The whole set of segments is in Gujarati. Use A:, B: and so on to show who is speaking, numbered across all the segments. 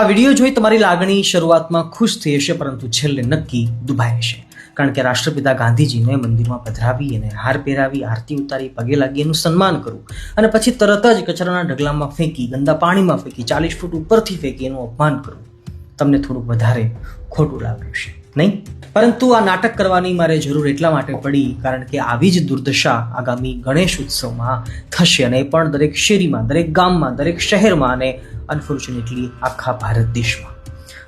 A: આ વિડીયો જોઈ તમારી લાગણી શરૂઆતમાં ખુશ થઈ હશે, પરંતુ છેલ્લે નક્કી દુભાઈ હશે. કારણ કે રાષ્ટ્રપિતા ગાંધીજીને મંદિરમાં પધરાવી અને હાર પહેરાવી, આરતી ઉતારી, પગે લાગી એનું સન્માન કરવું અને પછી તરત જ કચરાના ઢગલામાં ફેંકી, ગંદા પાણીમાં ફેંકી, 40 ફૂટ ઉપરથી ફેંકી એનું અપમાન કરવું તમને થોડુંક વધારે ખોટું લાગ્યું છે, નહીં? પરંતુ આ નાટક કરવાની મારે જરૂર એટલા માટે પડી કારણ કે આવી જ દુર્દશા આગામી ગણેશ ઉત્સવમાં થશે, અને એ પણ દરેક શેરીમાં, દરેક ગામમાં, દરેક શહેરમાં અને અનફોર્ચ્યુનેટલી આખા ભારત દેશમાં.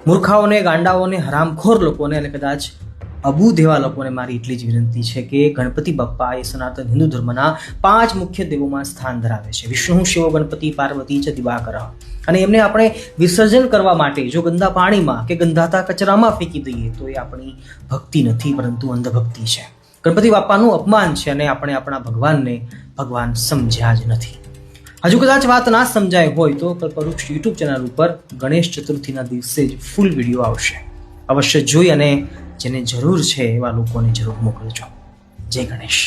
A: મૂર્ખાઓને, ગાંડાઓને, હરામખોર લોકોને અને કદાચ અબૂધ એવા લોકોને મારી એટલી જ વિનંતી છે કે ગણપતિ બાપ્પા એ સનાતન હિન્દુ ધર્મના 5 મુખ્ય દેવોમાં સ્થાન ધરાવે છે: વિષ્ણુ, શિવ, ગણપતિ, પાર્વતી ચ દિવાકર. અને એમને આપણે વિસર્જન કરવા માટે જો ગંદા પાણીમાં કે ગંધાતા કચરામાં ફેંકી દઈએ તો એ આપણી ભક્તિ નથી, પરંતુ અંધભક્તિ છે. ગણપતિ બાપ્પાનું અપમાન છે અને આપણે આપણા ભગવાનને ભગવાન સમજ્યા જ નથી. હજુ કદાચ વાત ના સમજાય હોય તો કલ્પવૃક્ષ યુટ્યુબ ચેનલ ઉપર ગણેશ ચતુર્થીના દિવસે જ ફૂલ વિડીયો આવશે. અવશ્ય જોઈ અને જેને જરૂર છે એવા લોકોને જરૂર મોકલજો. જય ગણેશ.